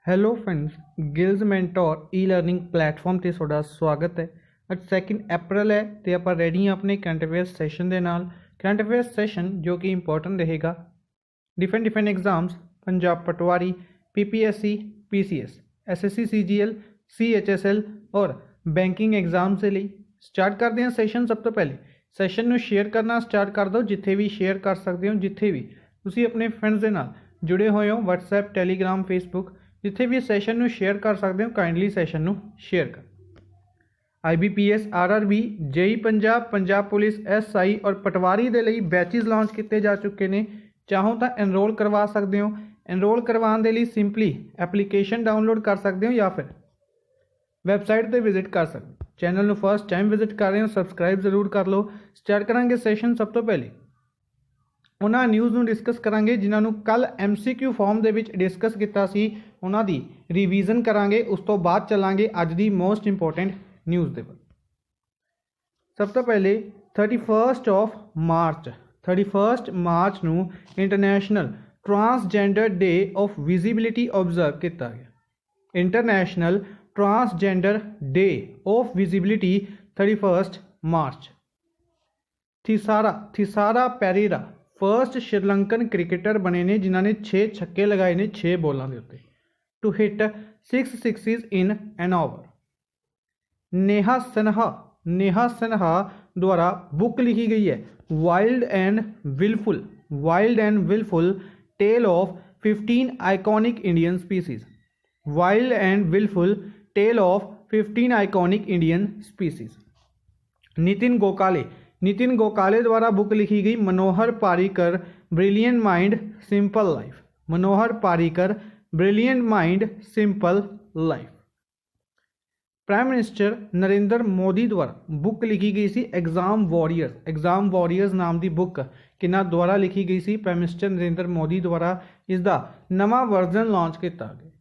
Hello friends, ਗਿਲਜ਼ mentor ਈ learning platform ਤੇ ਤੁਹਾਡਾ ਸਵਾਗਤ ਹੈ। ਅੱਜ 2 ਅਪ੍ਰੈਲ ਹੈ ਤੇ ਆਪਾਂ ਰੈਡੀ ਹਾਂ ਆਪਣੇ ਕਰੰਟ ਅਫੇਅਰਸ ਸੈਸ਼ਨ ਦੇ ਨਾਲ। ਕਰੰਟ ਅਫੇਅਰਸ ਸੈਸ਼ਨ ਜੋ ਕਿ ਇੰਪੋਰਟੈਂਟ ਰਹੇਗਾ डिफरेंट एग्जाम्स पंजाब पटवारी, PPSC, PCS, SSC CGL, CHSL और बैंकिंग एग्जाम के लिए स्टार्ट करते हैं सैशन। सब तो पहले सैशन में शेयर करना स्टार्ट कर दो, जिथे भी शेयर कर सकते हो, जिथे भी तुसी अपने फ्रेंड्स के नाल जुड़े हुए हो, WhatsApp, Telegram, Facebook, जिथे भी सैशन में शेयर कर सकते हो, काइंडली सैशन में शेयर कर। IBPS, RRB, JEE Punjab, Punjab police, SI और पटवारी के लिए बैचेज लॉन्च किए जा चुके हैं। चाहो तो एनरोल करवा सकते हो। एनरोल करवाने के लिए सिंपली एप्लीकेशन डाउनलोड कर सकते हो या फिर वैबसाइट पर विजिट कर सकते हो। चैनल में फर्स्ट टाइम विजिट कर रहे हो, सबसक्राइब जरूर कर लो। स्टार्ट करांगे सैशन। सब तो पहले उन्होंने न्यूज़ में डिस्कस करांगे जिन्होंने कल MCQ फॉर्म के डिस्कस किया सी, उन्हों की रिवीजन करांगे। उस तो बाद चलांगे अज की मोस्ट इंपोर्टेंट न्यूज़ के बाद। सब तो पहले 31 मार्च ਨੂੰ international transgender day of visibility observe किया गया। International transgender day of visibility 31 March. Thisara Pereira first Sri Lankan cricketer बने ने जिन्होंने 6 छक्के लगाए ने 6 बॉलों के उत्ते to hit 6 sixes in an over. Neha Sinha द्वारा बुक लिखी गई है wild and wilful tale of 15 iconic Indian species. Wild and wilful tale of 15 iconic Indian species. Nitin Gokhale द्वारा बुक लिखी गई Manohar Parrikar brilliant mind simple life. Manohar Parrikar brilliant mind simple life. Prime minister Narendra Modi द्वारा book लिखी गई सी एग्जाम वॉरियर्स नाम की बुक किना द्वारा लिखी गई सी। प्राइम मिनिस्टर नरेंद्र मोदी द्वारा इसका नवा वर्जन लॉन्च किया गया।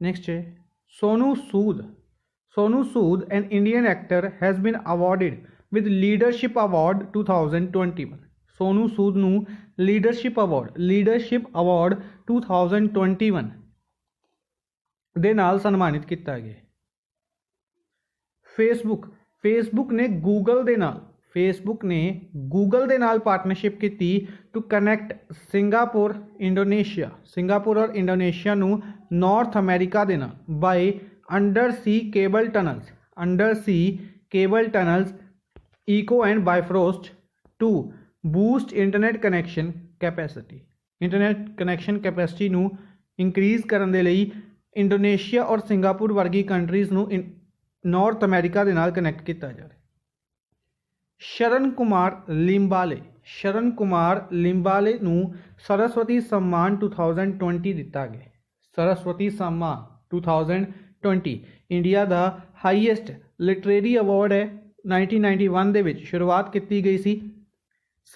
नेक्स्ट है Sonu Sood an Indian actor has been awarded with leadership award 2021। Sonu Sood नू लीडरशिप अवार्ड 2021 दे नाल सन्मानित किया गया। फेसबुक ने गूगल दे नाल पार्टनरशिप की टू कनैक्ट सिंगापुर और इंडोनेशिया नू नॉर्थ अमेरिका दे नाल by under sea cable tunnels Echo and Bifrost to boost internet connection capacity नू इंक्रीज़ करने के लिए इंडोनेशिया और सिंगापुर वर्गी कंट्रीज़ नू नॉर्थ अमेरिका के नाल कनैक्ट किया जा रहा है। शरण कुमार लिंबाले नू सरस्वती सम्मान 2020 दिता गया। सरस्वती सम्मान 2020 इंडिया का हाईएस्ट लिटरेरी अवार्ड है। 1991 दे विच शुरुआत की गई सी।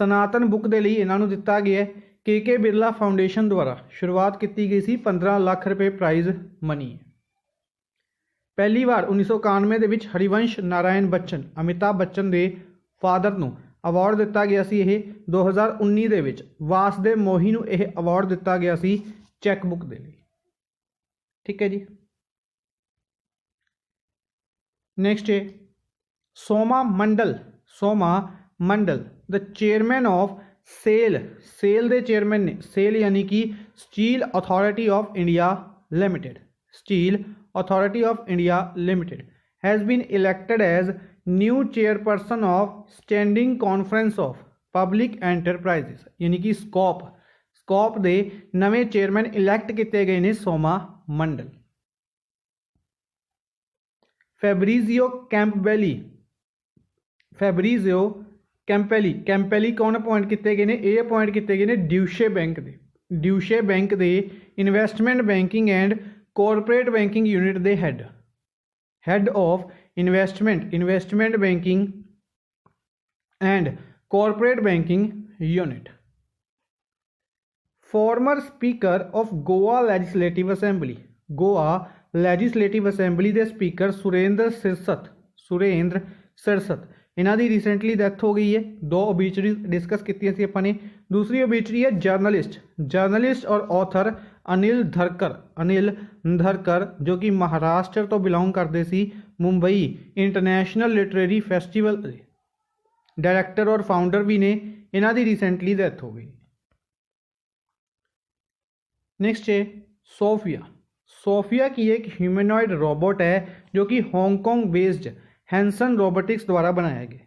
सनातन बुक के लिए इन्हों दिता गया है। के बिरला फाउंडेशन द्वारा शुरुआत की गई सी। 15 लाख रुपए प्राइज मनी। पहली बार 1991 के हरिवंश नारायण बच्चन अमिताभ बच्चन के फादर को अवार्ड दिता गया सी। 2019 के वासदेव मोही को यह अवार्ड दिता गया सी चैकबुक के लिए। ठीक है जी। नेक्स्ट है Soma Mandal the chairman of SAIL दे चेयरमैन ने सेल यानी कि steel authority of India limited has been elected as new chairperson of standing conference of public enterprises यानी कि स्कॉप दे नवे चेयरमैन इलैक्ट किए गए ने सोमा मंडल। फैब्रीजियो कैंपेली कौन अपॉइंट किए गए हैं? ये अपॉइंट किए गए हैं ड्यूशे बैंक के investment banking and corporate banking unit के head of investment banking and corporate banking unit. Former speaker of Goa legislative assembly के स्पीकर सुरेंद्र सिरसत इन्हों की रिसेंटली डैथ हो गई है। 2 ओबीचरी डिस्कस की अपने। दूसरी ओबीचरी है जर्नलिस्ट और ऑथर अनिल धरकर जो कि महाराष्ट्र तो बिलोंग करते सी Mumbai international literary festival director और फाउंडर भी ने, इन्हां दी रिसेंटली डेथ हो गई। नेक्स्ट है सोफिया की एक ह्यूमनॉइड रोबोट है जो कि हांगकांग बेस्ड हैंसन रोबोटिक्स द्वारा बनाया गया।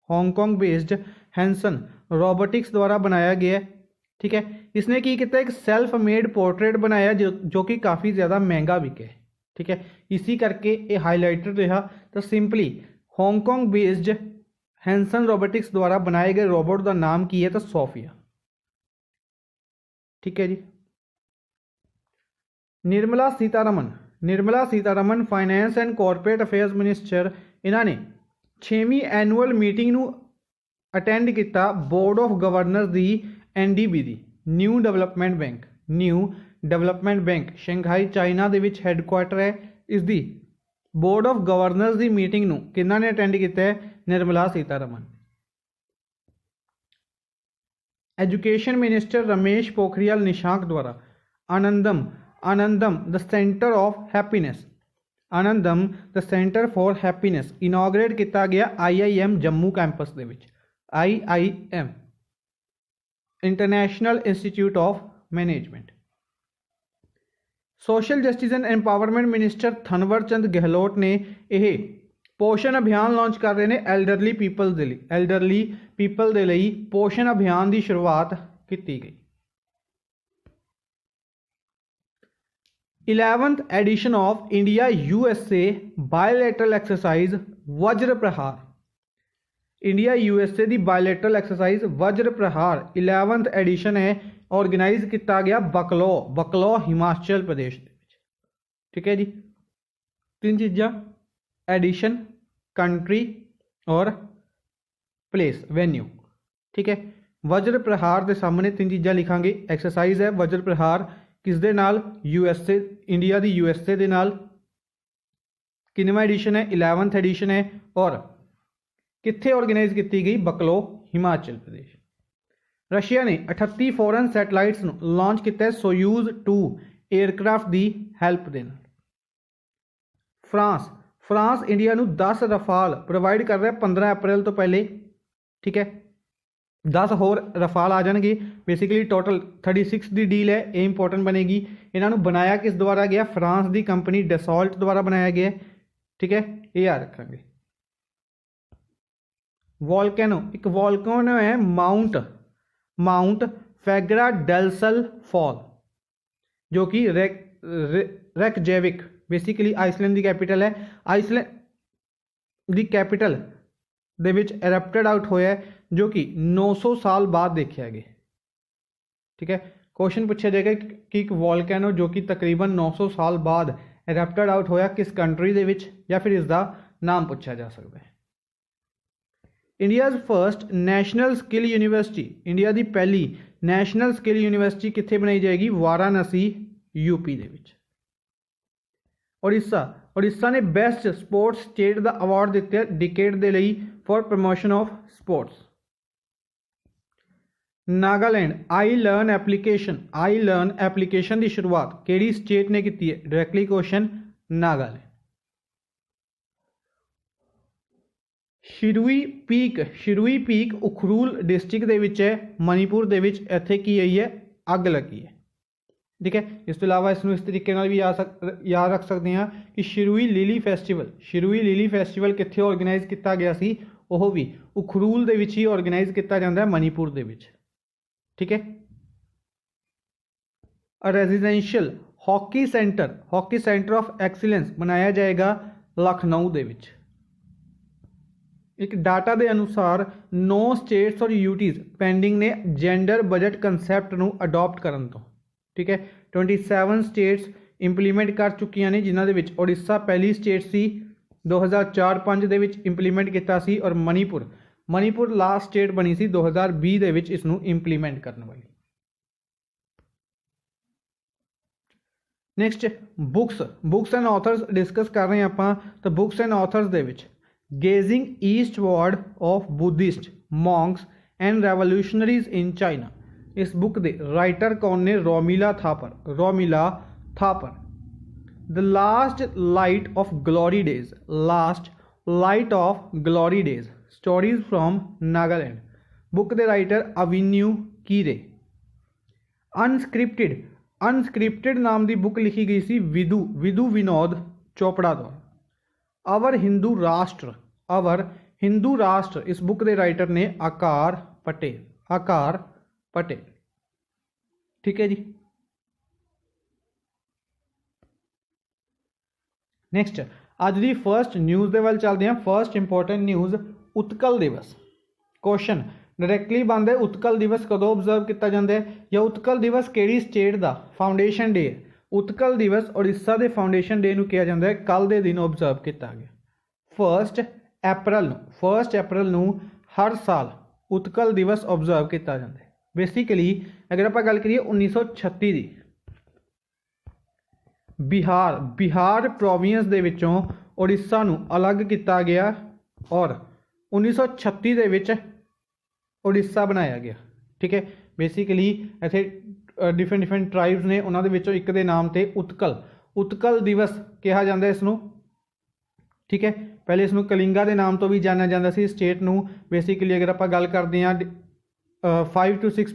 हांगकांग बेस्ड हैंसन रोबोटिक्स द्वारा बनाया गया है, ठीक है। इसने की किया, एक सेल्फ मेड पोर्ट्रेट बनाया जो कि काफ़ी ज़्यादा महंगा बिके, ठीक है। इसी करके ये हाईलाइटेड रहा। तो simply Hong Kong based Hanson Robotics द्वारा बनाए गए रोबोट का नाम की है, तो सोफिया, ठीक है जी। Nirmala Sitharaman finance and corporate affairs minister, इन्होंने 6वीं एनुअल मीटिंग नू अटेंड किया बोर्ड ऑफ गवर्नर्स दी NDB दी new development bank Shanghai China दे विच हैडकुआटर है। इसकी बोर्ड ऑफ गवर्नर्स दी मीटिंग नू किन्ना ने अटेंड किया है? निर्मला सीतारमन। एजुकेशन मिनिस्टर रमेश पोखरियाल निशांक द्वारा Anandam the centre for happiness inaugurate किया गया IIM जम्मू कैंपस दे विच। IIM international institute of management. Social justice and empowerment minister Thawar Chand Gehlot ने यह पोषण अभियान लॉन्च कर रहे हैं एल्डरली पीपल दे लई पोषण अभियान की शुरुआत की गई। 11th edition of India USA bilateral exercise Vajra Prahar. India USA की bilateral exercise Vajra Prahar 11th addition है, ऑर्गेनाइज किया गया बकलो हिमाचल प्रदेश, ठीक है जी। 3 चीज़ा एडिशन, कंट्री और प्लेस वेन्यू, ठीक है। वज्र प्रहार के सामने 3 चीज़ा लिखांगे। एक्सरसाइज है वज्र प्रहार किस दे नाल? USA इंडिया की USA दे नाल। किनवा एडिशन है? 11th एडिशन है। और कित्थे ऑर्गेनाइज की गई? बकलो हिमाचल प्रदेश। रशिया ने 38 फॉरन सैटेलाइट्स लॉन्च किया सोयूज 2 एयरक्राफ्ट की हैल्प दे नाल। फ्रांस इंडिया नू 10 रफाल प्रोवाइड कर रहा है 15 अप्रैल तो पहले, ठीक है। 10 होर रफाल आ जाएंगे। बेसिकली टोटल 36 की डील है, ये इंपॉर्टेंट बनेगी। इन्होंने बनाया किस द्वारा गया? फ्रांस की कंपनी डसॉल्ट द्वारा बनाया गया, ठीक है। ये याद रखेंगे। वॉल्केनो है माउंट फेगरा डेलसल फॉल, जो कि रेकजेविक बेसिकली आइसलैंड की कैपिटल है। आइसलैंड की कैपिटल दे विच एरप्टेड आउट होया, जो कि 900 साल बाद देखा गया, ठीक है। क्वेश्चन पूछा जाएगा कि एक वॉल्केनो जो कि तकरीबन 900 साल बाद एरप्टेड आउट होया किस कंट्री दे विच, या फिर इसका नाम पूछा जा सकता है। India's first national skill university, India की पहली नैशनल स्किल यूनिवर्सिटी कित्थे बनाई जाएगी? वाराणसी UP दे विच। उड़ीसा ने बेस्ट स्पोर्ट्स स्टेट का अवार्ड दिता डिकेड के लिए for promotion of sports. Nagaland I learn application की शुरुआत केड़ी स्टेट ने की है? Directly question, Nagaland. Shirui peak Ukhrul district दे विच है, मणिपुर दे विच। इत्थे की है? अग लगी है, ठीक है। इस तो इलावा इसमें इस तरीके भी याद रख सकते हैं कि शिरुई लिली फैसटिवल कित्थे ऑर्गेनाइज किया गया सी? वह भी उखरूल दे विच ही ऑर्गेनाइज किया जाता है, मणिपुर दे विच, ठीक है। Residential hockey centre of excellence बनाया जाएगा लखनऊ दे विच। एक डाटा के अनुसार 9 स्टेट्स और यूटीज पेंडिंग ने जेंडर बजट कंसैप्ट नू अडॉप्ट करन तो, ठीक है। 27 स्टेट्स इंप्लीमेंट कर चुकियां ने, जिन्हां दे विच उड़ीसा पहली स्टेट सी 2004-5 दे विच इंप्लीमेंट किया सी, और मणिपुर लास्ट स्टेट बनी सी 2020 दे विच इसनू इंप्लीमेंट करने वाली। Next books and authors discuss कर रहे हैं आपां। तो बुक्स एंड ऑथर्स दे विच gazing eastward of Buddhist monks and revolutionaries in China, इस बुक के राइटर कौन ने? Romila Thapar. Romila Thapar. The last light of glory days. Last light of glory days, stories from Nagaland. Book के writer Avinuo Kire. Unscripted. Unscripted नाम की book लिखी गई सी विदु विदु विनोद चोपड़ा द्वारा। अवर हिंदू राष्ट्र। अवर हिंदू राष्ट्र, इस बुक के राइटर ने आकार पटेल। आकार पटेल। ठीक है जी। नैक्सट अज की फर्स्ट न्यूज़ के वाल चलते हैं। फर्स्ट इंपोर्टेंट न्यूज़, उत्कल दिवस। क्वेश्चन डायरैक्टली बनता है, उत्कल दिवस कदों ऑबजर्व किया जाता है, या उत्कल दिवस किहड़ी स्टेट का फाउंडेशन डे है? उत्कल दिवस उड़ीसा के फाउंडेशन डे नूं कहा जाता है, कल के दिन ऑबजर्व किया गया। फर्स्ट अप्रैल नूं हर साल उत्कल दिवस ऑबजर्व किया जाता है। बेसिकली अगर आप गल करिए 1936 की, बिहार प्रोविंस दे विचों उड़ीसा नूं अलग किया गया और 1936 दे विच उड़ीसा बनाया गया। ठीक है, बेसिकली इत्थे डिफरेंट ट्राइब्स ने, उन्होंने विचों एक दे नाम ते उत्कल दिवस कहा जाता है इसनूं। ठीक है, पहले इसनूं कलिंगा के नाम तो भी जाना जाता सी स्टेट नूं। बेसिकली अगर आप गल करते हैं 5 to 6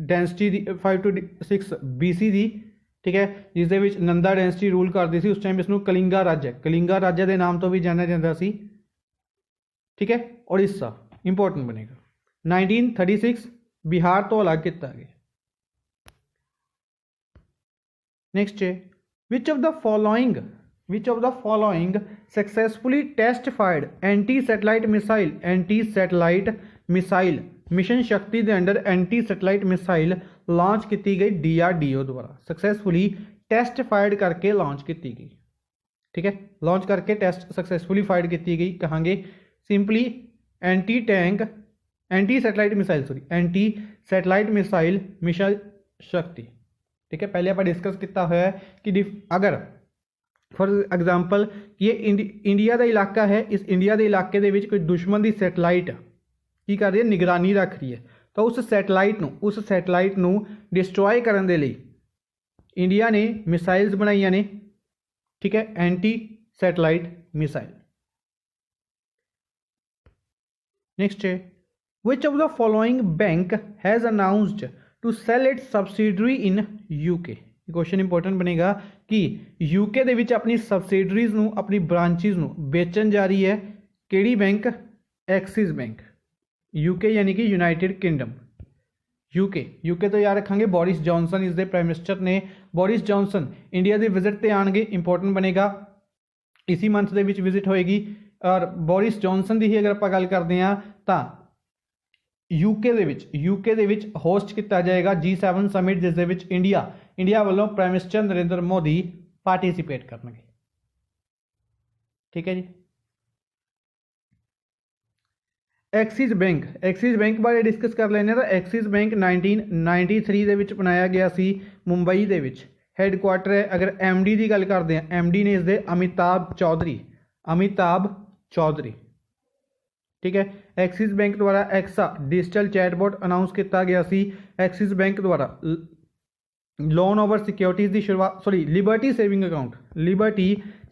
density the, 5 to 6 BC दी। ठीक है, जिस दे विच नंदा डेंसिटी रूल करती सी उस टाइम इसनूं कलिंगा राज्य के नाम तो भी जाना जाता सी। ठीक है, उड़ीसा इंपोर्टेंट बनेगा। 1936 बिहार तो अलग किया गया। नेक्स्ट है, which of the following successfully testified anti satellite missile mission शक्ति के under anti satellite missile launch की गई DRDO द्वारा। सक्सेसफुली टेस्टिफाइड करके लॉन्च की गई। ठीक है, लॉन्च करके टेस्ट सक्सेसफुली फाइड की गई, कहांगे simply anti satellite missile mission Shakti. ठीक है, पहले आप डिस्कस किया हुआ है कि अगर फॉर एग्जाम्पल ये इंडिया का इलाका है, इस इंडिया के इलाके दे विच कोई दुश्मन की सैटेलाइट की कर रही है, निगरानी रख रही है, तो उस सैटेलाइट नूं डिस्ट्रॉय करने के लिए इंडिया ने मिसाइल्स बनाई ने। ठीक है, एंटी सैटेलाइट मिसाइल। नेक्स्ट है, which of the following bank has announced to sell its subsidiary in UK। Question important बनेगा कि UK दे विच अपनी सब्सिडरीज नूं, अपनी ब्रांचिज नूं बेचन जा रही है किहड़ी बैंक? Axis bank. UK यानी कि यूनाइटेड किंगडम। UK तो याद रखेंगे बोरिस जॉनसन इस दे प्राइम मिनिस्टर ने। बोरिस जॉनसन इंडिया के विजिट पर आएंगे, इंपोर्टेंट बनेगा, इसी मंथ के विच विजिट होएगी। और बोरिस जॉनसन की ही अगर आप गल करते हैं तो यूके दे विच होस्ट किया जाएगा G7 समिट, जिस दे विच इंडिया वालों prime minister Narendra Modi participate करेंगे। ठीक है जी। एक्सिस बैंक बारे डिस्कस कर लेने। तो एक्सिस बैंक 1993 दे विच बनाया गया सी, मुंबई दे विच हैडकुआटर है। अगर MD की गल करते हैं, MD ने इसके अमिताभ चौधरी। ठीक है, एक्सिस बैंक द्वारा एक्सा डिजिटल चैटबॉट अनाउंस किया गया सी। एक्सिस बैंक द्वारा लोन ओवर सिक्योरिटीज़ की शुरुआत, लिबर्टी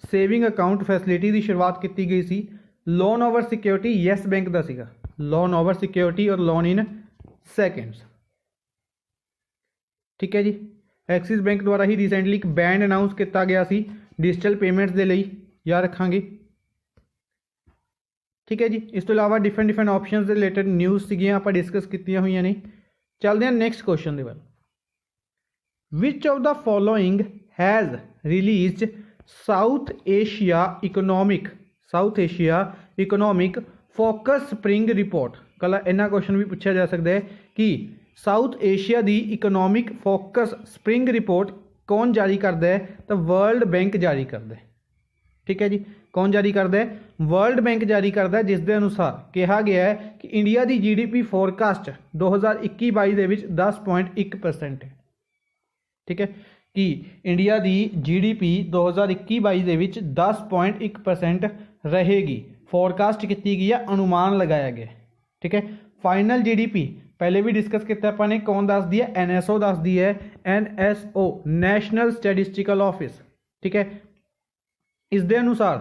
सेविंग अकाउंट फैसिलिटी की शुरुआत की गई सी। Loan over security Yes bank का सीगा, लोन ओवर सिक्योरिटी और लोन इन सेकेंड्स। ठीक है जी। एक्सिस बैंक द्वारा ही रिसेंटली एक बैंड अनाउंस किया गया सी डिजिटल पेमेंट्स के लिए, याद रखांगे। ठीक है जी। इस तो इलावा डिफरेंट ऑप्शन से रिलेटेड न्यूज़ सीगियां आप डिस्कस की हुई ने। चलते हैं नैक्सट क्वेश्चन के बाद। विच of the following has released south Asia economic focus spring report. कल इन्ना क्वेश्चन भी पूछा जा सकता है कि साउथ एशिया की इकोनॉमिक फोकस स्प्रिंग रिपोर्ट कौन जारी करता है? तो वर्ल्ड बैंक जारी करता है। ठीक है जी, कौन जारी करता है? वर्ल्ड बैंक जारी करता है, जिस के अनुसार कहा गया है कि इंडिया की GDP फोरकास्ट 2021-22 के 10.1% है। ठीक है, कि इंडिया की GDP 2021-22 के 10.1% रहेगी, फोरकास्ट की गई है, अनुमान लगाया गया। ठीक है, फाइनल GDP पहले भी डिस्कस किया अपने, कौन दस दी है, NSO दस दी है, NSO नैशनल स्टैटिस्टिकल ऑफिस। ठीक है, इस दे अनुसार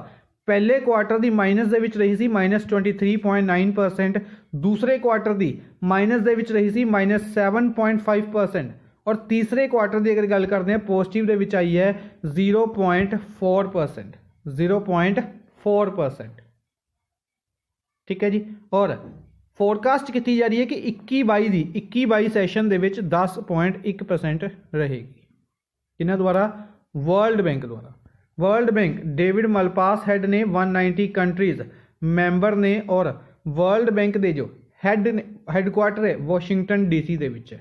पहले क्वार्टर की माइनस दे विच रही सी -23.9%, दूसरे क्वार्टर की माइनस दे विच रही सी -7.5%, और तीसरे क्वार्टर की अगर गल करते हैं पॉजिटिव दे विच आई है 0.4%, 0.4%। ठीक है जी, और फोरकास्ट की जा रही है कि 21-22 सैशन दे विच 10.1% रहेगी। किन्हां द्वारा? वर्ल्ड बैंक द्वारा। World bank David Malpass had ने 190 कंट्रीज मैंबर ने, और वर्ल्ड बैंक के जो हैडक्वार्टर है वाशिंगटन DC दे विच है।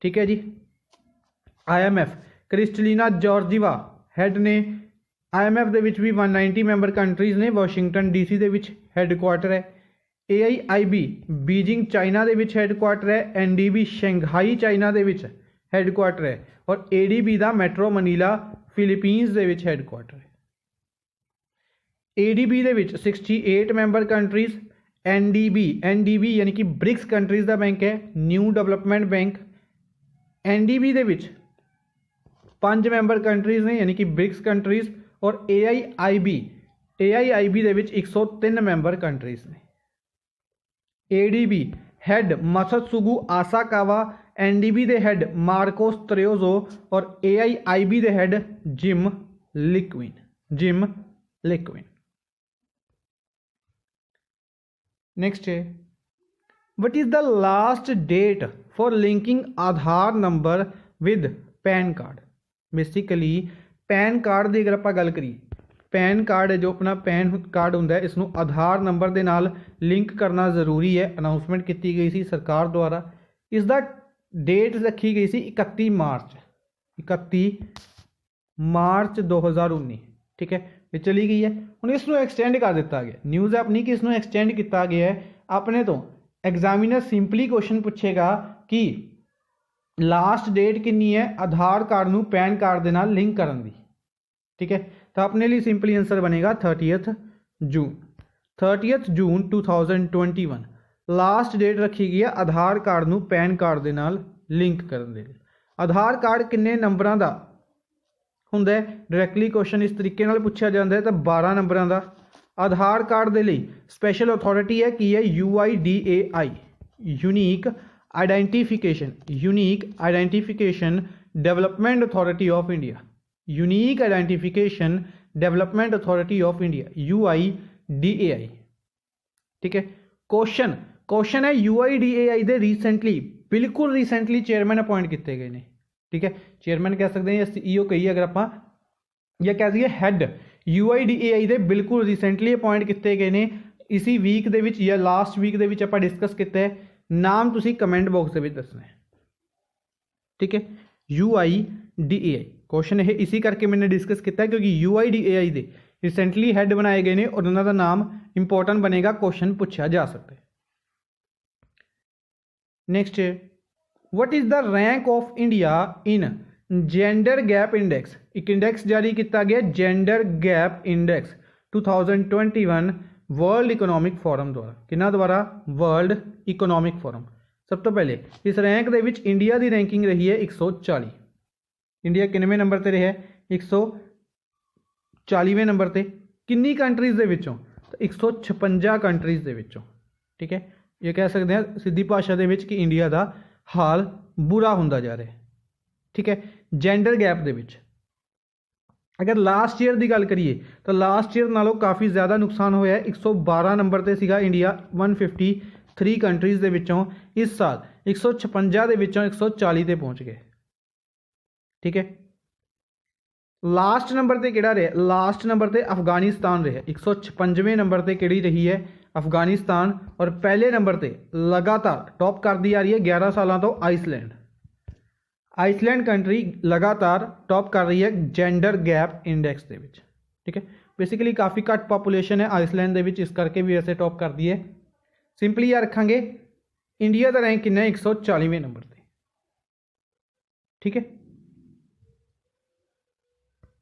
ठीक है जी, IMF क्रिस्टलिना जॉर्जीवा हैड ने, IMF दे विच भी 190 मैंबर कंट्रीज ने, वाशिंगटन DC दे विच हैडक्वार्टर है। AIIB बीजिंग चाइना दे विच हैडक्वार्टर है, NDB शंघाई चाइना दे विच हैडक्वार्टर है, और ADB दा मैट्रो मनीला फिलीपींस दे विच हैडक्वार्टर है। ADB दे विच 68 मैंबर कंट्रीज, NDB यानी कि ब्रिक्स कंट्रीज का बैंक है, न्यू डेवलपमेंट बैंक। NDB दे विच 5 मैंबर कंट्रीज ने यानी कि ब्रिक्स कंट्रीज, और AIIB दे विच 103 मैंबर कंट्रीज ने। ADB head Masatsugu Asakawa, NDB दे हेड मार्कोस त्रेयोजो, और AIIB दे हेड जिम लिक्विन। नेक्स्ट है, what is the last date for linking Aadhaar number with PAN card. Basically PAN card की अगर आप गल करिए, पैन कार्ड है जो अपना पैन कार्ड होंदा है, इसनों आधार नंबर के नाल लिंक करना जरूरी है। अनाउंसमेंट की गई सी सरकार द्वारा। इसका डेट रखी गई सी 31 मार्च 2019। ठीक है, ये चली गई है। हुण इसनों एक्सटेंड कर दिता गया, न्यूज़ ऐप नहीं कि इसनों एक्सटेंड किया गया है। अपने तो एग्जामिनर सिंपली क्वेश्चन पूछेगा कि लास्ट डेट कितनी है आधार कार्ड नूं पैन कार्ड दे नाल लिंक करन दी। ठीक है, तो अपने लिए सिंपली आंसर बनेगा 30 जून 2021 लास्ट डेट रखी गई है आधार कार्ड नूं पैन कार्ड दे नाल लिंक करन दे। आधार कार्ड किन्ने नंबरां दा हुंदा है? डायरैक्टली क्वेश्चन इस तरीके नाल पूछा जाता है तो 12 नंबरां दा। आधार कार्ड दे लई स्पैशल अथॉरिटी है की है UIDAI, unique identification development authority of India, unique identification development authority of India UIDAI। ठीक है, क्वेश्चन है UIDAI दे रिसेंटली, बिल्कुल रिसेंटली चेयरमैन अपॉइंट किए गए हैं। ठीक है, चेयरमैन कह सकते हैं या CEO कहिए अगर आप, या कह दीए हैड UIDAI दे बिल्कुल रिसेंटली अपॉइंट किए गए हैं इसी वीक दे विच या लास्ट वीक दे विच आपां डिस्कस किया है। नाम तुसी कमेंट बॉक्स दे विच दसना है। ठीक है, UIDAI क्वेश्चन है इसी करके मैंने डिस्कस किया क्योंकि UIDAI दे रिसेंटली हैड बनाए गए हैं और उन्होंने नाम इंपॉर्टेंट बनेगा, क्वेश्चन पूछा जा सकता है। नेक्स्ट है, what is the rank of India in gender gap index. एक इंडेक्स जारी किया गया gender gap index 2021 world economic forum द्वारा। किन्ना द्वारा? World economic forum. सब तो पहले इस रैंक दे विच इंडिया की रैंकिंग रही है 140। इंडिया किन्नवें नंबर पर रहा है? 140वें नंबर पर। किन्नी कंट्रीज़ दे विचों? तो 156 कंट्रीज़ दे विचों। ठीक है, ये कह सकते हैं सीधी भाषा दे विच कि इंडिया का हाल बुरा होंदा जा रहा है। ठीक है, जेंडर गैप दे विच अगर लास्ट ईयर की गल करिए तो लास्ट ईयर नालों काफ़ी ज़्यादा नुकसान होया है। 112 नंबर पर सीगा इंडिया 153 कंट्रीज़ दे विचों। इस साल 156 दे विचों 140 ते पहुँच गए। ठीक है, लास्ट नंबर पर किहड़ा रहा? लास्ट नंबर पर अफगानिस्तान रहा। 156वें नंबर पर किहड़ी रही है? अफगानिस्तान। और पहले नंबर पर लगातार टॉप करती आ रही है 11 सालों तो आइसलैंड कंट्री लगातार टॉप कर रही है जेंडर गैप इंडेक्स के। ठीक है, बेसिकली काफ़ी घट पॉपूलेशन है आइसलैंड के, इस करके भी ऐसे टॉप कर दी है। सिंपली यार रखांगे इंडिया का रैंक कितना है? 140वें नंबर पर। ठीक है,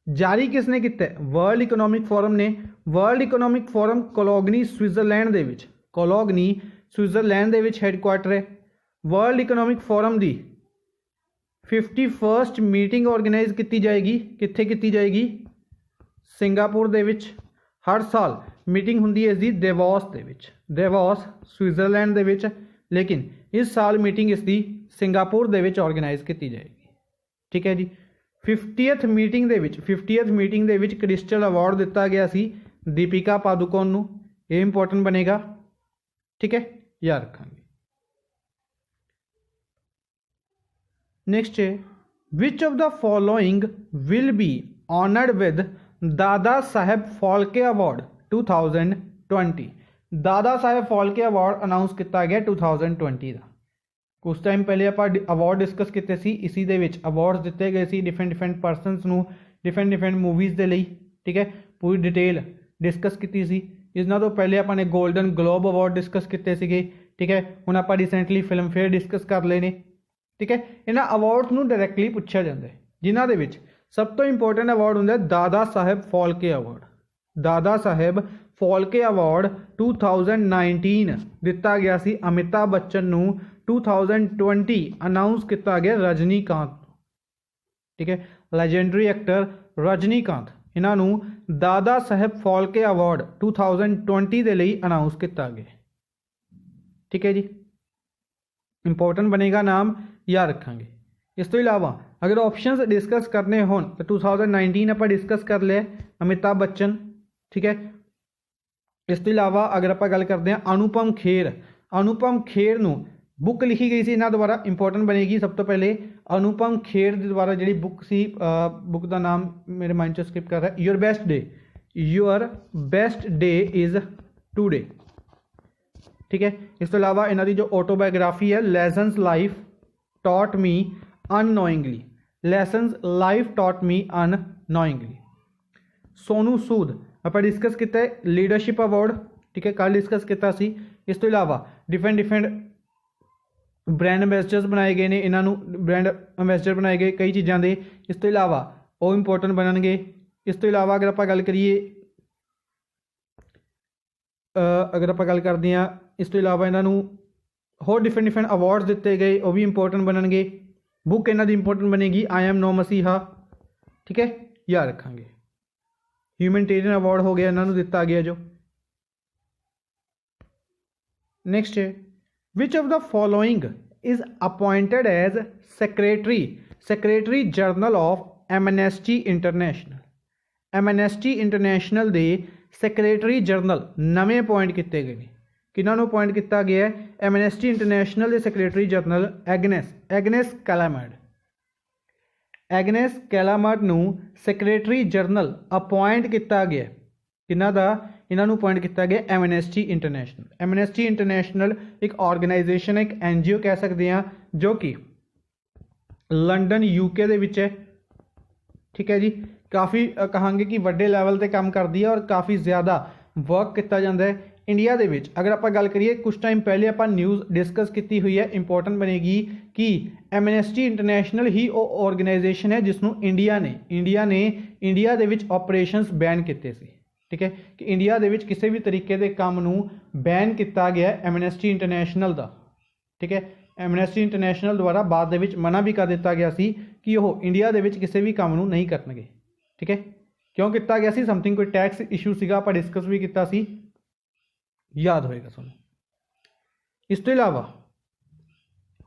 जारी किसने किया? वर्ल्ड इकोनॉमिक फोरम ने। वर्ल्ड इकोनॉमिक फोरम कोलोगनी स्विट्जरलैंड दे विच, कोलोगनी स्विट्जरलैंड दे विच हैडकुआटर है। वर्ल्ड इकोनॉमिक फोरम की 51st मीटिंग ऑर्गेनाइज की जाएगी, कित्थे की जाएगी? सिंगापुर दे विच। हर साल मीटिंग हुंदी है इसकी देवोस दे विच, देवोस स्विट्जरलैंड दे विच, लेकिन इस साल मीटिंग इसकी सिंगापुर दे विच ऑर्गेनाइज की जाएगी। ठीक है जी। 50th मीटिंग दे विच 50th मीटिंग दे विच क्रिस्टल अवार्ड दिता गया सी दीपिका पादुकोण नूं, ये इंपॉर्टेंट बनेगा। ठीक है, याद रखांगे। नेक्स्ट है which of the following will be honoured with Dada Saheb Phalke award 2020। Dada Saheb Phalke award announce किया गया 2020 का। कुछ टाइम पहले आप अवार्ड डिस्कस किए सी, इसी दे विच अवार्ड्स दिते गए सी डिफरेंट परसनस नूं डिफरेंट मूवीज़ दे लई। ठीक है, पूरी डिटेल डिस्कस की सी। इन्हां तो पहले आपने गोल्डन ग्लोब अवार्ड डिस्कस किए सीगे। ठीक है, हुण आपां रिसेंटली फिल्म फेयर डिस्कस कर लए ने। ठीक है, इन्हां अवार्ड्स नूं डायरैक्टली पुछया जाता है, जिन्हां दे विच सब तो इंपॉर्टेंट अवार्ड हुंदा दादा साहेब फाल्के अवार्ड। दादा साहेब फाल्के अवार्ड 2019 दिता गया सी अमिताभ बच्चन नूं, 2020 अनाउंस किया गया रजनीकांत। ठीक है, लेजेंडरी एक्टर रजनीकांत, इन्हों दादा साहेब फाल्के अवार्ड 2020 के लिए अनाउंस किया गया। ठीक है जी, इंपॉर्टेंट बनेगा, नाम याद रखांगे। इस तो इलावा अगर ऑप्शंस डिस्कस करने हो तो 2019 आप डिस्कस कर लिया अमिताभ बच्चन। ठीक है, इस तो इलावा अगर आप गल करते हैं अनुपम खेर, अनुपम खेर नूं बुक लिखी गई सी इन्होंने द्वारा, इंपॉर्टेंट बनेगी। सब तो पहले अनुपम खेर द्वारा जी बुक सी, बुक का नाम मेरे माइंड चो स्किप कर रहा है, your best day, your best day is today. ठीक है, इस तो इलावा इन्हों की जो ऑटोबायोग्राफी है lessons life taught me unknowingly, lessons life taught me unknowingly. Sonu Sood आप डिस्कस किया लीडरशिप अवार्ड। ठीक है, कल डिस्कस किया सी। इस तो इलावा डिफरेंट ब्रांड एंबेसडर्स बनाए गए ने, इन्हों ब्रांड एंबेसडर बनाए गए कई चीज़ों के। इस तो इलावा वो इंपॉर्टेंट बननगे। इस तो इलावा अगर आप गल करिए, अगर आप गल करते हैं, इस तो इलावा इन्हों होर डिफरेंट अवार्ड्स दिते गए, वो भी इंपॉर्टेंट बननगे। बुक इन्हों की इंपॉर्टेंट बनेगी आई एम नो मसीहा। ठीक है, याद रखांगे। ह्यूमैनिटेरियन अवार्ड हो गया, इन्हों दिता गया जो। नेक्स्ट है which of the following is appointed as secretary general of Amnesty International. Amnesty International के सैक्रेटरी जनरल नवे अपॉइंट किए गए हैं। किन्होंने अपॉइंट किया गया है? एमनेस्टी इंटरनेशनल के secretary general Agnes Callamard. Agnes Callamard नूं सैक्रेटरी जनरल अपॉइंट किया गया। किन्हां दा? इन्हों अपॉइंट किया गया एमनेस्टी इंटरनेशनल। एमनेस्टी इंटरनेशनल एक ऑर्गेनाइजेशन है, एक NGO कह सकते हैं, जो कि लंडन UK दे विच है। ठीक है जी, काफ़ी कहांगे कि वड्डे लैवल पर काम करती है और काफ़ी ज़्यादा वर्क किया जाता है इंडिया दे विच। अगर आप गल करिए कुछ टाइम पहले आप न्यूज़ डिस्कस की हुई है, इंपॉर्टेंट बनेगी कि एमनेस्टी इंटरनेशनल ही वो ऑर्गेनाइजेशन है जिसनों इंडिया दे विच ऑपरेशनस बैन किए थे। ठीक है, कि इंडिया दे विच किसी भी तरीके के काम नूं बैन किया गया एमनेस्टी इंटरनेशनल का। ठीक है, एमनेस्टी इंटरनेशनल द्वारा बाद दे विच मना भी कर दिता गया सी कि वह इंडिया दे विच किसी भी काम नूं नहीं करनगे। ठीक है, क्यों किया गया सी? समथिंग कोई टैक्स इशू सीगा, आप डिस्कस भी किया सी, याद होएगा सुनो। इस तो इलावा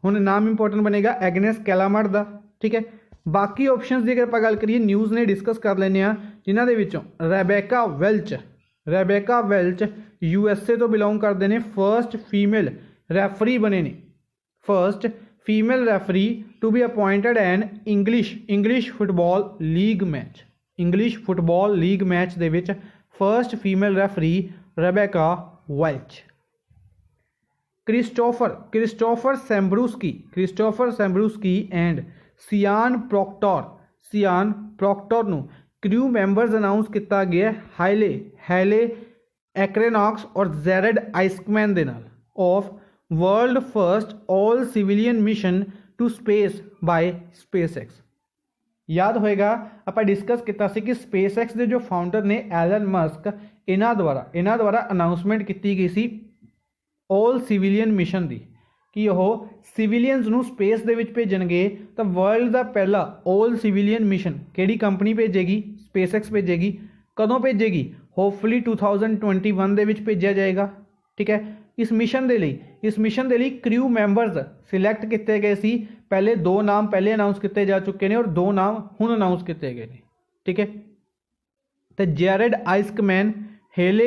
हुण नाम इंपॉर्टेंट बनेगा एग्नेस कैलामर्ड का। ठीक है, बाकी ऑप्शंस की अगर आप गल करिए न्यूज़ ने डिस्कस कर लेने, जिन्हों के विचों रेबेका वेल्च USA तो बिलोंग करते हैं, फर्स्ट फीमेल रैफरी बने ने, first female referee to be appointed in English football league match. English football league match दे विच first female referee Rebecca Welch. Christopher Sembroski and Sian Proctor नूं crew members announce किया गया Hayley Arceneaux और Jared Isaacman दे नाल of world first all civilian mission to space by SpaceX. याद होएगा आप डिस्कस किया कि स्पेसएक्स के जो फाउंडर ने एलन मस्क, इन्हां द्वारा अनाउंसमेंट की गई सी ऑल सिविलियन मिशन की कि ਉਹ ਸਿਵਿਲੀਅਨਸ ਨੂੰ ਸਪੇਸ ਦੇ ਵਿੱਚ ਭੇਜਣਗੇ ਤਾਂ ਵਰਲਡ ਦਾ ਪਹਿਲਾ ऑल सिविलियन मिशन ਕਿਹੜੀ ਕੰਪਨੀ ਭੇਜੇਗੀ? SpaceX ਭੇਜੇਗੀ। ਕਦੋਂ ਭੇਜੇਗੀ? ਹੋਪਫੁਲੀ 2021 ਦੇ ਵਿੱਚ ਭੇਜਿਆ ਜਾਏਗਾ। ਠੀਕ ਹੈ। ਇਸ ਮਿਸ਼ਨ ਦੇ ਲਈ ਕ੍ਰਿਊ ਮੈਂਬਰਸ ਸਿਲੈਕਟ ਕੀਤੇ ਗਏ ਸੀ। ਪਹਿਲੇ 2 ਨਾਮ ਪਹਿਲੇ ਅਨਾਉਂਸ ਕੀਤੇ ਜਾ ਚੁੱਕੇ ਨੇ ਔਰ 2 ਨਾਮ ਹੁਣ ਅਨਾਉਂਸ ਕੀਤੇ ਗਏ ਨੇ। ਠੀਕ ਹੈ। ਤੇ ਜੈਰਡ ਆਇਸਕਮੈਨ, हेले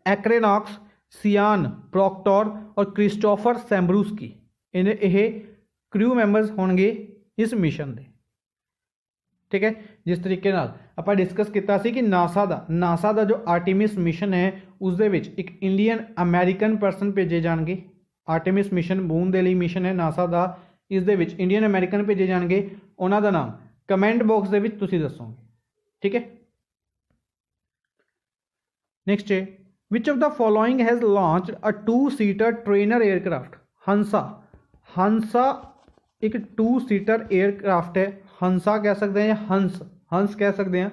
एक्रेनॉक्स, सियान प्रॉक्टर और क्रिस्टोफर सैम्ब्रूस्की ਇਹ क्रू मैंबरस होंगे इस मिशन के। ठीक है। जिस तरीके आप डिस्कस किया कि नासा का जो आर्टिमिस मिशन है उस एक इंडियन अमेरिकन परसन भेजे जाएंगे। आर्टिमिस मिशन मून के लिए मिशन है नासा का, इस इंडियन अमेरिकन भेजे जाएंगे। उन्होंने नाम कमेंट बॉक्स के दसोगे। ठीक है। नेक्स्ट है which of the following has launched a two seater trainer aircraft? Hansa एक 2-सीटर एयरक्राफ्ट है। हंसा कह सकते हैं, हंस कह सकते हैं।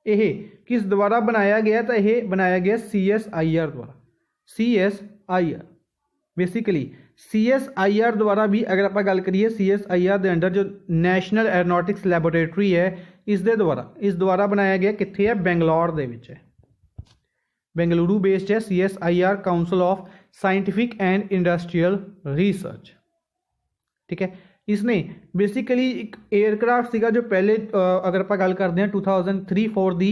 यह किस द्वारा बनाया गया? तो यह बनाया गया CSIR द्वारा। CSIR बेसिकली CSIR द्वारा भी अगर आप गल करिए CSIR के अंडर जो नैशनल एरोनॉटिक्स लैबोरेटरी है इस द्वारा बनाया गया। कित्थे है? बेंगलौर दे विच है। बेंगलुरु बेस्ड है CSIR council of scientific and industrial research. ठीक है। इसने बेसिकली एक एयरक्राफ्ट सीगा जो पहले अगर आप गल करते हैं 2003-04 की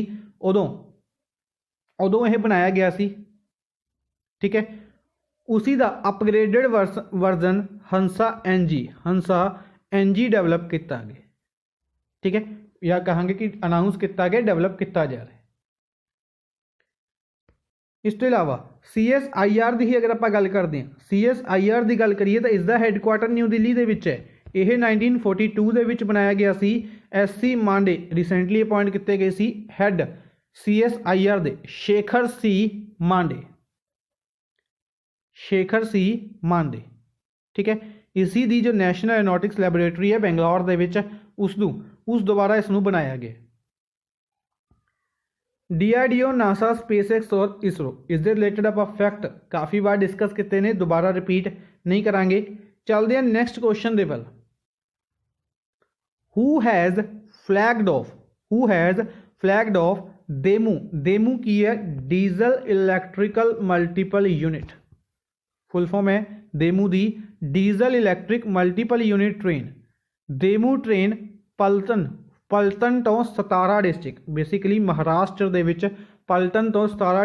उदों यह बनाया गया सी। ठीक है। उसी का अपग्रेडेड वर्जन हंसा NG डेवलप किया गया। ठीक है। या कहांगे कि अनाउंस किया गया, डेवलप किया जा रहा है। इस तो इलावा CSIR की ही अगर आप गल करते हैं, CSIR की गल करिए तो इसका हैडकुआटर न्यू दिल्ली के विच है। यह 1942 के विच बनाया गया सी। SC मांडे रिसेंटली अपॉइंट किए गए सी हैड CSIR दे शेखर सी मांडे। ठीक है। इसी दी जो नैशनल एरोनॉटिक्स लैबोरेटरी है बेंगलौर दे विच उस द्वारा इसनू बनाया गया। DRDO, नासा, SpaceX और इसरो इसके रिलेटेड आप फैक्ट काफ़ी बार डिस्कस किए हैं, दोबारा रिपीट नहीं करांगे। चलते हैं नैक्सट क्वेश्चन के पल। Who has flagged off DEMU की है? Diesel electrical multiple unit. Full form है देमू दी diesel electric multiple unit train. DEMU train Phaltan तो सतारा डिस्ट्रिक्ट बेसिकली महाराष्ट्र दे विच पलटन तो Satara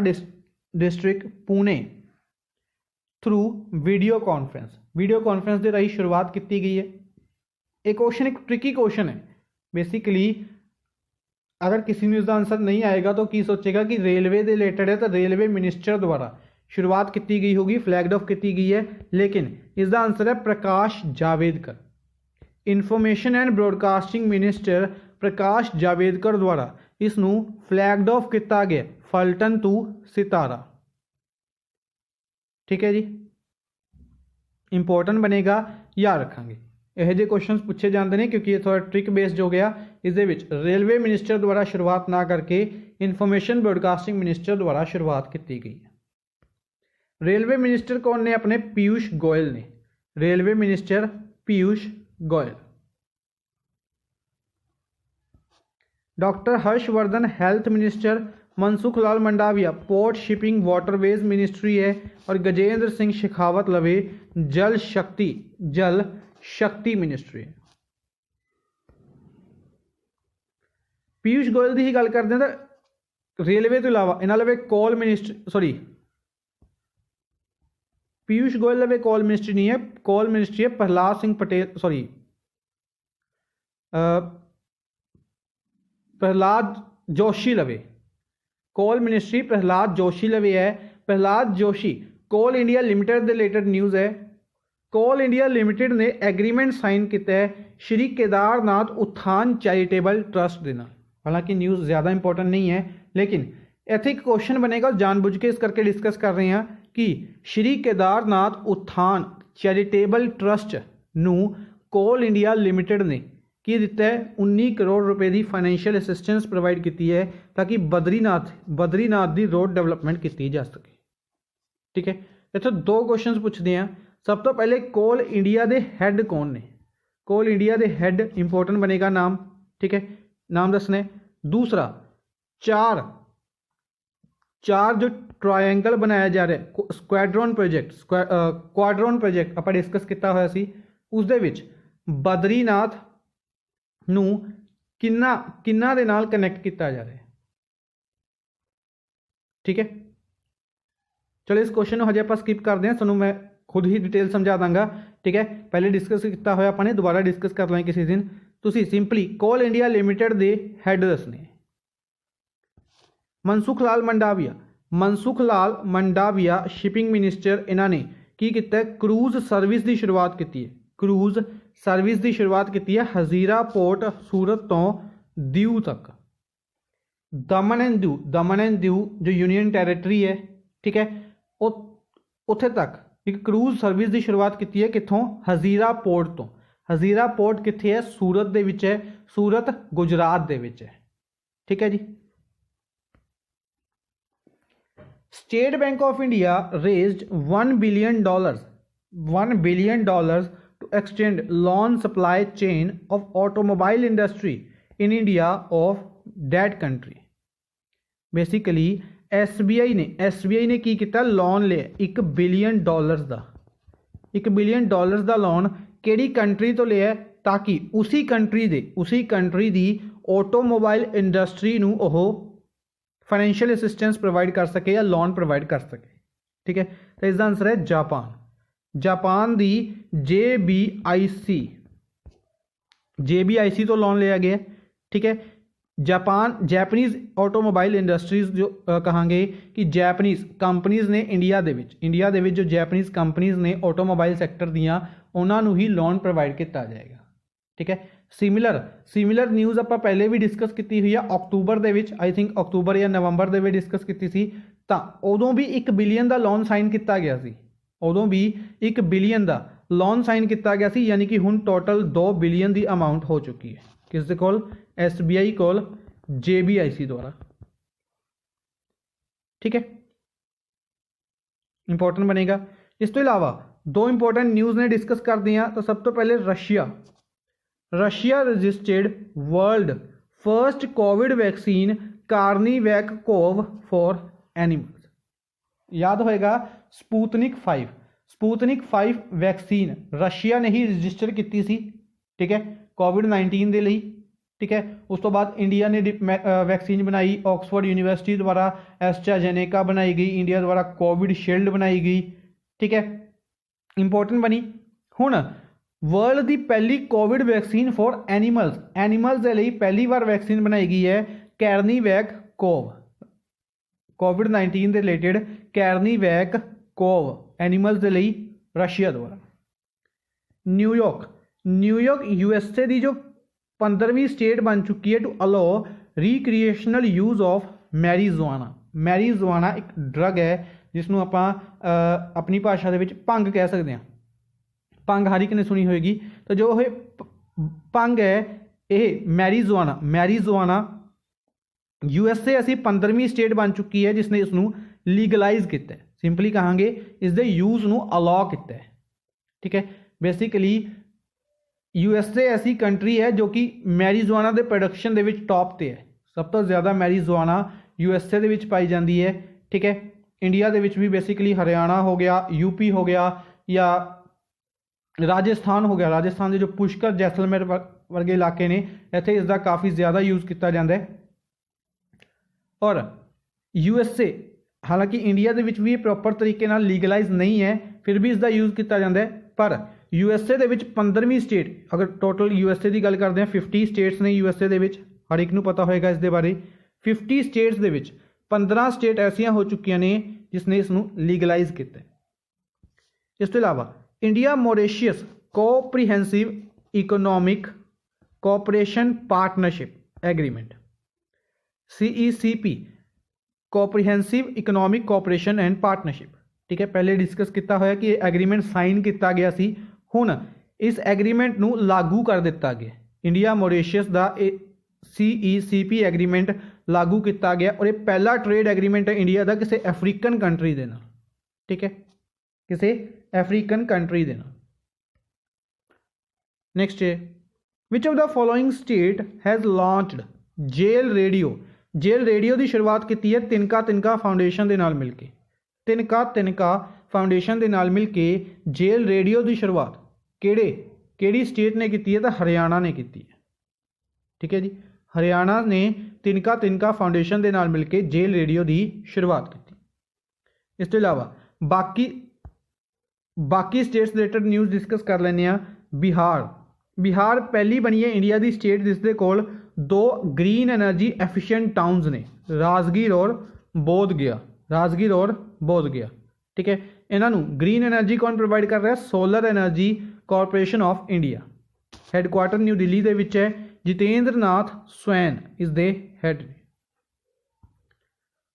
district Pune through video conference के राही शुरुआत की गई है। एक क्वेश्चन एक ट्रिकी क्वेश्चन है। बेसिकली अगर किसी ने इसका आंसर नहीं आएगा तो की सोचेगा कि रेलवे के रिलेटेड है तो रेलवे मिनिस्टर द्वारा शुरुआत की गई होगी, फ्लैग्ड ऑफ की गई है। लेकिन इसका आंसर है Prakash Javadekar. Information and broadcasting minister Prakash Javadekar द्वारा इसनू फ्लैग्ड ऑफ किया गया फलटन टू सितारा। ठीक है जी। इंपॉर्टेंट बनेगा, याद रखेंगे। यह जो क्वेश्चन पूछे जाते हैं क्योंकि ये थोड़ा ट्रिक बेस्ड हो गया। इस रेलवे मिनिस्टर द्वारा शुरुआत ना करके इन्फॉर्मेशन ब्रॉडकास्टिंग मिनिस्टर द्वारा शुरुआत की गई है। रेलवे मिनिस्टर कौन ने? अपने पीयूष गोयल ने। Railway minister Piyush Goyal. Doctor Harshvardhan health minister. Mansukh Lal Mandaviya port shipping waterways ministry है। और गजेंद्र सिंह शेखावत लवे जल शक्ति मिनिस्ट्री है। पीयूष गोयल की ही गल करते हैं तो रेलवे तो इलावा इन्होंने लवे कोल मिनिस्ट्री पीयूष गोयल लवे कोल मिनिस्ट्री नहीं है। कोल मिनिस्ट्री है प्रहलाद सिंह पटेल प्रहलाद जोशी लवे। कोल मिनिस्ट्री प्रहलाद जोशी लवे है। प्रहलाद जोशी कोल इंडिया लिमिटेड के रिलेटेड न्यूज़ है। कोल इंडिया लिमिटेड ने एग्रीमेंट साइन किया है श्री केदारनाथ उत्थान चैरिटेबल ट्रस्ट के नाल। हालांकि न्यूज़ ज़्यादा इंपॉर्टेंट नहीं है लेकिन इत्थे एक क्वेश्चन बनेगा, जानबूझ के इस करके डिस्कस कर रहे हैं कि श्री केदारनाथ उत्थान चैरिटेबल ट्रस्ट नू कोल इंडिया लिमिटेड ने की दिता है 19 करोड़ रुपए की फाइनैशियल असिस्टेंस प्रोवाइड की है ताकि बद्रीनाथ की रोड डेवलपमेंट की जा सके। ठीक है। इत्थे दो क्वेश्चन पूछते हैं। सब तो पहले कोल इंडिया के हैड कौन ने? कोल इंडिया के हैड इंपोर्टेंट बनेगा नाम, ठीक है, नाम दसने। दूसरा, चार चार जो ट्रायंगल बनाया जा रहा है स्क्वाड्रॉन प्रोजेक्ट, क्वाड्रॉन प्रोजेक्ट आप डिस्कस किया होया सी, उसदे विच बद्रीनाथ नू किन्ना किन्ना दे नाल कनैक्ट किया जा रहा है, ठीक है। चलो इस क्वेश्चन हजे आप स्किप करते हैं, मैं खुद ही डिटेल समझा दांगा, ठीक है। पहले डिस्कस किया होया आपने, दोबारा डिस्कस कर लेंगे किसी दिन। तुसी सिंपली कोल इंडिया लिमिटेड दे हैड दसने। मनसुख लाल मंडाविया शिपिंग मिनिस्टर, इन्होंने की किया, क्रूज सर्विस की शुरुआत की है। क्रूज सर्विस की शुरुआत की है हजीरा पोर्ट सूरत तो दीव तक। दमन एंड दीव जो यूनियन टैरेटरी है, ठीक है, उत्थे तक एक क्रूज सर्विस की शुरुआत की है कितों? हजीरा पोर्ट तो। हजीरा पोर्ट कित्थे है? सूरत दे विच है, सूरत गुजरात दे विच है, ठीक है जी। State bank of India raised $1 billion to extend loan supply chain of automobile industry in India of that country. Basically SBI ने की किया? लोन लिया $1 बिलियन का। $1 बिलियन का लोन केड़ी कंट्री तो लिया, ताकि उसी कंट्री दी ऑटोमोबाइल इंडस्ट्री नू ओह फाइनैंशियल असिस्टेंस प्रोवाइड कर सके या लोन प्रोवाइड कर सके, ठीक है। तो इसका आंसर है जापान दी JBIC तो लोन लिया गया, ठीक है। जैपनीज़ ऑटोमोबाइल इंडस्ट्रीज जो कहांगे कि जैपनीज़ कंपनीज़ ने इंडिया दे विच जो जैपनीज़ कंपनीज़ ने ऑटोमोबाइल सैक्टर दियां उन्हां नूं ही लोन प्रोवाइड किया जाएगा, ठीक है। सिमिलर न्यूज़ आप पहले भी डिस्कस की हुई है अक्तूबर के, आई थिंक अक्तूबर या नवंबर के डिस्कस की सी, तो उदों भी $1 बिलियन का लोन साइन किया गया सी। उदों भी $1 बिलियन का लोन साइन किया गया सी, यानी कि हुण टोटल $2 बिलियन की अमाउंट हो चुकी है। किस दे कोल? SBI कोल JBIC द्वारा, ठीक है, इंपॉर्टेंट बनेगा। इस तो इलावा दो इंपॉर्टेंट न्यूज़ ने डिस्कस कर दी। तो सब तो पहले Russia registered world first Covid vaccine Carnivac Cov for animals. याद होएगा स्पूतनिक 5 वैक्सीन रशिया ने ही रजिस्टर की सी, ठीक है, कोविड-19 के लिए, ठीक है। उस तो बाद इंडिया ने वैक्सीन बनाई, ऑक्सफोर्ड यूनिवर्सिटी द्वारा एस्ट्राजेनेका बनाई गई, इंडिया द्वारा कोविड शील्ड बनाई गई, ठीक है, इंपॉर्टेंट बनी। हुण वर्ल्ड की पहली कोविड वैक्सीन फॉर एनीमल्स के लिए पहली बार वैक्सीन बनाई गई है कैरनीवैक कोव, कोविड-19 के रिलेटेड कैरनीवैक कोव एनीमल्स के लिए रशिया द्वारा। न्यूयॉर्क USA की जो 15वीं स्टेट बन चुकी है to allow recreational use of marijuana एक ड्रग है जिसनों आप अपनी भाषा के भंग कह सकते हैं। भंग हर एक ने सुनी होगी। तो जो भंग है ये मैरीजुआना USA असी 15वीं स्टेट बन चुकी है जिसने इसनों लीगलाइज किया है। सिंपली कहांगे इसके यूज नूं अलाउ किया है, ठीक है। बेसिकली USA ऐसी कंट्री है जो कि मैरीजुआना के प्रोडक्शन के टॉप पर है। सब तो ज़्यादा मैरीजुआना USA के पाई जाती है, ठीक है। इंडिया के भी बेसिकली हरियाणा हो गया, UP हो गया या राजस्थान हो गया। राजस्थान के जो पुष्कर जैसलमेर वर्गे इलाके ने इत्थे इसका काफ़ी ज़्यादा यूज़ किया जाता है। और USA हालांकि इंडिया के भी प्रॉपर तरीके नाल लीगलाइज नहीं है, फिर भी इसका यूज़ किया जाता है। पर USA के 15वीं स्टेट, अगर टोटल USA की गल करते हैं 50 स्टेट्स ने USA के, हर एक नूं पता होएगा इस दे बारे। 50 स्टेट्स के 15 स्टेट ऐसियां हो चुकी ने जिसने इसनूं लीगलाइज किया। इस तो इलावा India Mauritius comprehensive economic cooperation partnership agreement CECP comprehensive economic cooperation and partnership, ठीक है, पहले डिस्कस किया होया कि एग्रीमेंट साइन किया गया सी। हुण इस एग्रीमेंट नूं लागू कर दिता गया। इंडिया मॉरिशस का CECP एग्रीमेंट लागू किया गया और ये पहला ट्रेड एग्रीमेंट है इंडिया का किसी अफ्रीकन कंट्री के नाल, ठीक है। किसी अफ्रीकन कंट्री दे नाल। नेक्स्ट है which of the following state has launched jail radio. Jail radio की शुरुआत की है तिनका तिनका फाउंडेशन के नाल मिल के। तिनका तिनका फाउंडेशन के नाल मिल के जेल रेडियो की शुरुआत केड़ी स्टेट ने की है? तो हरियाणा ने की है। ठीक है जी, हरियाणा ने तिनका तिनका फाउंडेशन के नाल मिल के जेल रेडियो की शुरुआत की। इस तो इलावा बाकी स्टेट्स रिलेटेड न्यूज़ डिस्कस कर लें। बिहार पहली बनी है इंडिया की स्टेट जिसके कोल 2 ग्रीन एनर्जी एफिशिएंट टाउनस ने, राजगीर और बोध गया। ठीक है, इन्हों ग्रीन एनर्जी कौन प्रोवाइड कर रहा है? Solar energy corporation of India. Headquarter new Delhi के विच है। Jitendra Nath Swain is the head.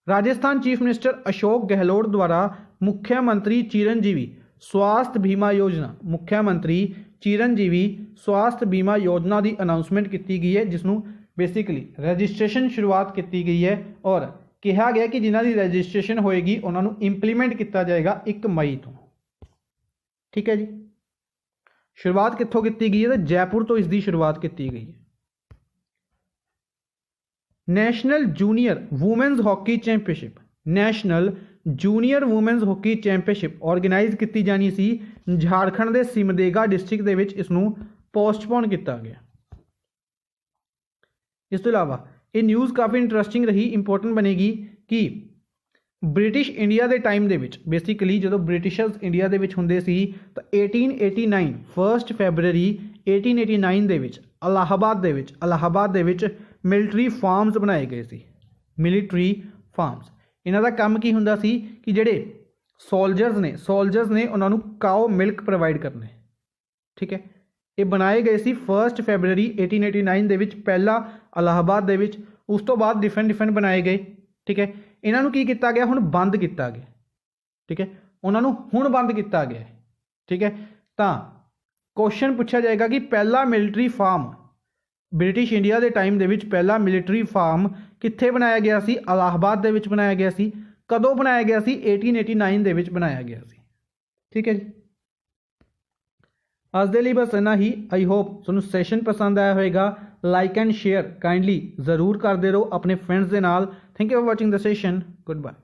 Rajasthan chief minister Ashok Gehlot द्वारा मुख्यमंत्री चिरंजीवी स्वास्थ्य बीमा योजना की अनाउंसमेंट की गई है, जिसनों बेसिकली रजिस्ट्रेशन शुरुआत की गई है और कहा गया कि जिन्हों की रजिस्ट्रेशन होएगी उन्होंने इंप्लीमेंट किया जाएगा 1 मई तो। ठीक है जी, शुरुआत कितों की गई है? तो जयपुर तो इसकी शुरुआत की गई है। National junior women's hockey championship organise की जानी सी झारखंड के सिमदेगा डिस्ट्रिक्ट के विच इसनों पोस्टपोन किया गया। इस तो इलावा ये न्यूज़ काफ़ी इंटरस्टिंग रही, इंपोर्टेंट बनेगी कि ब्रिटिश इंडिया के टाइम के बेसिकली जो ब्रिटिशर्स इंडिया के होंगे सी तो 1889 1 फरवरी 1889 के इलाहाबाद मिलिटरी फार्म्स बनाए गए सी। मिलिटरी फार्म्स इन्हों का काम की होंदा सी कि जेडे सोल्जर्स ने उन्होंने काओ मिल्क प्रोवाइड करने। ठीक है, ये बनाए गए सी 1 फरवरी 1889 के पहला इलाहाबाद के। उस तो बाद डिफरेंट बनाए गए। ठीक है, इन्हों की किया गया हुण बंद किया गया। ठीक है, उन्होंने हुण बंद किया गया। ठीक है, तो क्वेश्चन पूछा जाएगा कि पहला मिलिटरी फार्म ब्रिटिश इंडिया के टाइम के पहला मिलिटरी फार्म कित्थे बनाया गया सी? इलाहाबाद के बनाया गया सी। कदों बनाया गया सी? 1889 के बनाया गया सी। ठीक है जी, आज के लिए बस इतना ही। आई होप तुहानू सैशन पसंद आया होगा। लाइक एंड शेयर काइंडली जरूर करते रहो अपने फ्रेंड्स के नाल। Thank you for watching the session. Good bye.